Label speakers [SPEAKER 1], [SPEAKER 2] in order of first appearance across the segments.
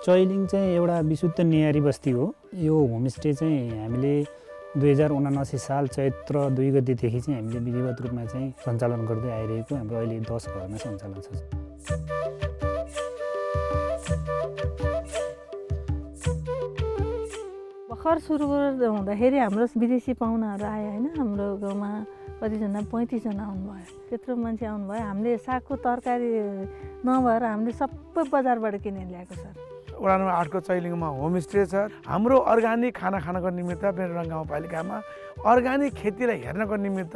[SPEAKER 1] चैलिङ चाहिँ एउटा विशुद्ध नेयारी बस्ती हो। यो होमस्टे चाहिँ हामीले 2079 साल चैत्र 2 गतेदेखि चाहिँ हामीले विधिवत रूपमा चाहिँ सञ्चालन गर्दै आइरहेको हाम्रो अहिले 10 घरमा सञ्चालन छ।
[SPEAKER 2] भर्खर सुरु हुँदाखेरि हाम्रो विदेशी पाहुनाहरू आयो होइन, हाम्रो गाउँमा कतिजना 35 जना आउनुभयो। त्यत्रो मान्छे आउनुभयो, हामीले सागको तरकारी नभएर हामीले सबै बजारबाट किनेर ल्याएको सर।
[SPEAKER 3] वडा नम्बर 8 को चैलिङमा होमस्टे छ। हाम्रो अर्ग्यानिक खाना खानको निमित्त बेरडङ गाउँपालिकामा अर्ग्यानिक खेतीलाई हेर्नको निमित्त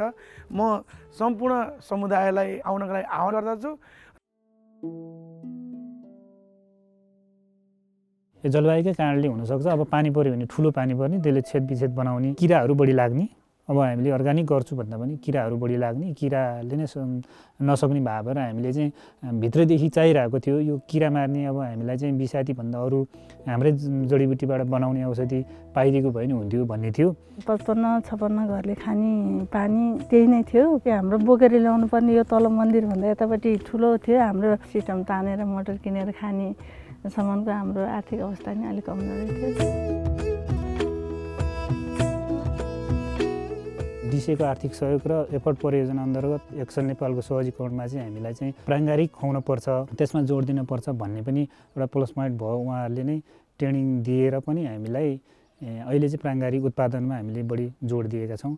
[SPEAKER 3] म सम्पूर्ण समुदायलाई आउनको लागि आह्वान गर्दछु।
[SPEAKER 1] यो जलवायुकै कारणले हुनसक्छ। अब पानी पऱ्यो भने ठुलो पानी पर्ने, त्यसले छेदविच्छेद बनाउने, किराहरू बढी लाग्ने। अब हामीले अर्ग्यानिक गर्छु भन्दा पनि किराहरू बढी लाग्ने, किराले नै नसक्ने भएर हामीले चाहिँ भित्रदेखि चाहिरहेको थियो यो किरा मार्ने। अब हामीलाई चाहिँ बिसातीभन्दा अरू हाम्रै जडीबुटीबाट बनाउने औषधि पाइदिएको भए नि हुन्थ्यो भन्ने थियो।
[SPEAKER 2] 55-56 घरले खाने पानी त्यही नै थियो कि हाम्रो बोकेर ल्याउनु पर्ने। यो तल मन्दिरभन्दा यतापट्टि ठुलो थियो। हाम्रो सिस्टम तानेर मोटर किनेर खाने सम्मको हाम्रो आर्थिक अवस्था नि अलिक कमजोरी थियो।
[SPEAKER 1] डिसिएको आर्थिक सहयोग र एफर्ट परियोजना अन्तर्गत एक्सन नेपालको सहजीकरणमा चाहिँ हामीलाई चाहिँ प्राङ्गारिक खुवाउन पर्छ, त्यसमा जोड दिन पर्छ भन्ने पनि एउटा प्लस पोइन्ट भयो। उहाँहरूले नै ट्रेनिङ दिएर पनि हामीलाई अहिले चाहिँ प्राङ्गारिक उत्पादनमा हामीले बढी जोड दिएका छौँ।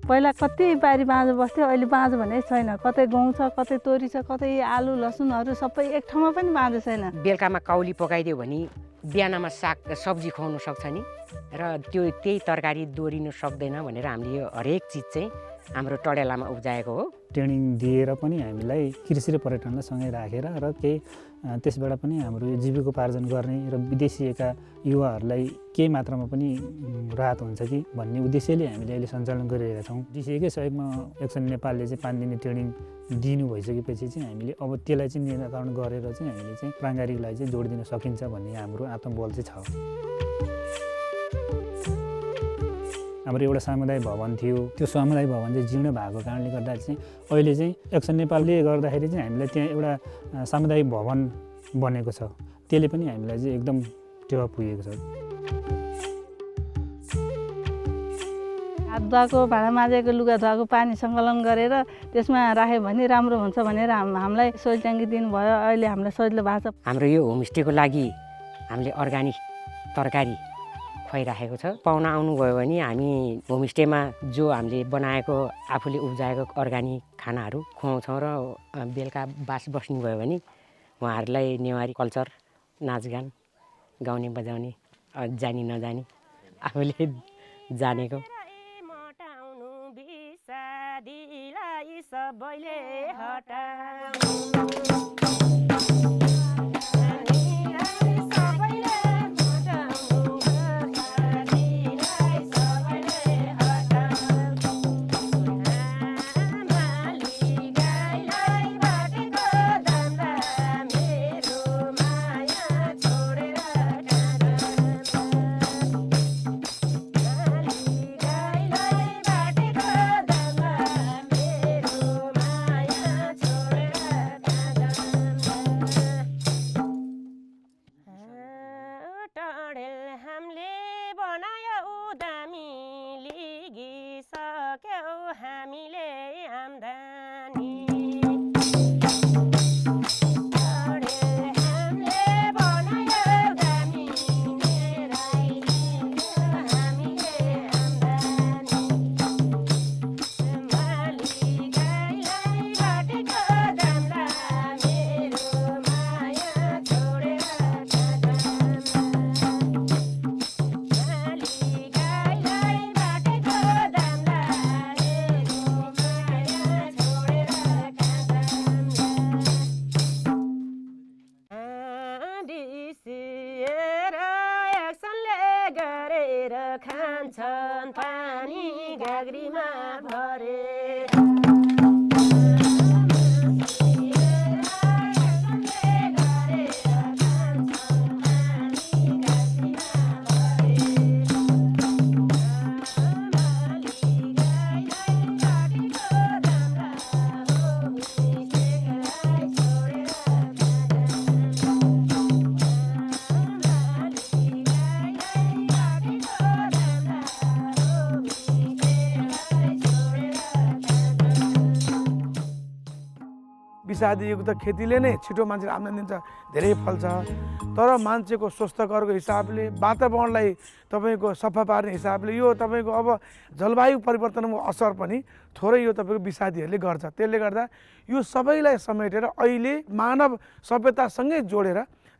[SPEAKER 2] पहिला कति बारी बाँझो बस्थ्यो, अहिले बाँझो भने छैन। कतै गहुँ छ, कतै तोरी छ, कतै आलु लसुनहरू सबै एक ठाउँमा पनि बाँझो छैन।
[SPEAKER 4] बेलुकामा काउली पकाइदियो भने बिहानमा साग सब्जी खुवाउनु सक्छ नि, र त्यही तरकारी दोहोरिनु सक्दैन भनेर हामीले यो हरेक चिज चाहिँ हाम्रो टडेलामा उब्जाएको हो।
[SPEAKER 1] ट्रेनिङ दिएर पनि हामीलाई कृषि र पर्यटनलाई सँगै राखेर र केही त्यसबाट पनि हाम्रो यो जीविकोपार्जन गर्ने र विदेशिएका युवाहरूलाई केही मात्रामा पनि राहत हुन्छ कि भन्ने उद्देश्यले हामीले अहिले सञ्चालन गरिरहेका छौँ। डिसिएकै सहयोगमा एक्सन नेपालले चाहिँ 5 दिने ट्रेनिङ दिनु भइसकेपछि चाहिँ हामीले अब त्यसलाई चाहिँ निराकरण गरेर चाहिँ हामीले चाहिँ प्राङ्गारिकलाई चाहिँ जोड दिन सकिन्छ भन्ने हाम्रो आत्मबल चाहिँ छ। हाम्रो एउटा सामुदायिक भवन थियो, त्यो सामुदायिक भवन चाहिँ जीर्ण भएको कारणले गर्दा चाहिँ अहिले चाहिँ एक्सन नेपालले गर्दाखेरि चाहिँ हामीलाई त्यहाँ एउटा सामुदायिक भवन बनेको छ। त्यसले पनि हामीलाई चाहिँ एकदम टेवा पुगेको छ।
[SPEAKER 2] हात धुवाको, भाँडा माझेको, लुगा धुवाको पानी सङ्कलन गरेर त्यसमा राख्यो भने राम्रो हुन्छ भनेर हामीलाई सोझ ट्याङ्की दिनुभयो। अहिले हामीलाई सजिलो भएको छ।
[SPEAKER 4] हाम्रो यो होमस्टेको लागि हामीले अर्ग्यानिक तरकारी खुवाइराखेको छ। पाहुना आउनुभयो भने हामी होमस्टेमा जो हामीले बनाएको आफूले उब्जाएको अर्ग्यानिक खानाहरू खुवाउँछौँ र बेलुका बास बस्नुभयो भने उहाँहरूलाई नेवारी कल्चर, नाचगान, गाउने बजाउने जानी नजानी आफूले जानेको
[SPEAKER 5] खान्छन् पानी गाग्रीमा भरेर।
[SPEAKER 3] विषादीयुक्त खेतीले नै छिटो मान्छेले आम्दानी दिन्छ, धेरै फल्छ। तर मान्छेको स्वस्थकरको हिसाबले, वातावरणलाई तपाईँको सफा पार्ने हिसाबले यो तपाईँको अब जलवायु परिवर्तनको असर पनि थोरै यो तपाईँको विषादीहरूले गर्छ। त्यसले गर्दा यो सबैलाई समेटेर अहिले मानव सभ्यतासँगै जोडेर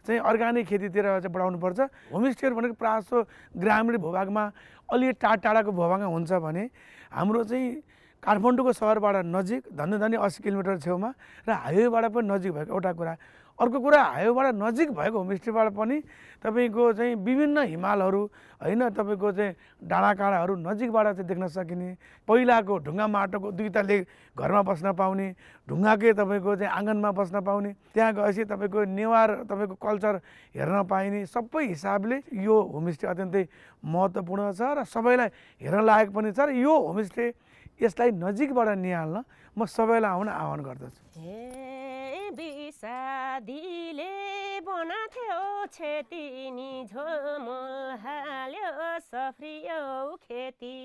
[SPEAKER 3] चाहिँ अर्ग्यानिक खेतीतिर चाहिँ बढाउनुपर्छ। होमस्टेहरू भनेको प्रायः जस्तो ग्रामीण भूभागमा अलि टाढाको भूभागमा हुन्छ भने हाम्रो चाहिँ काठमाडौँको सहरबाट नजिक धन्य 80 किलोमिटर छेउमा र हाइवेबाट पनि नजिक भएको एउटा कुरा। अर्को कुरा, हाइवेबाट नजिक भएको होमस्टेबाट पनि तपाईँको चाहिँ विभिन्न हिमालहरू होइन, तपाईँको चाहिँ डाँडाकाँडाहरू नजिकबाट चाहिँ देख्न सकिने, पहिलाको ढुङ्गा माटोको 2 तले घरमा बस्न पाउने, ढुङ्गाकै तपाईँको चाहिँ आँगनमा बस्न पाउने, त्यहाँ गएपछि तपाईँको नेवार तपाईँको कल्चर हेर्न पाइने, सबै हिसाबले यो होमस्टे अत्यन्तै महत्त्वपूर्ण छ र सबैलाई हेर्न लायक पनि छ। र यो होमस्टे यसलाई नजिकबाट निहाल्न म सबैलाई आउन आह्वान गर्दछु।
[SPEAKER 5] विषादीले बनाथ्यो छेती नि झोमल हाल्यो सफ्रियो खेती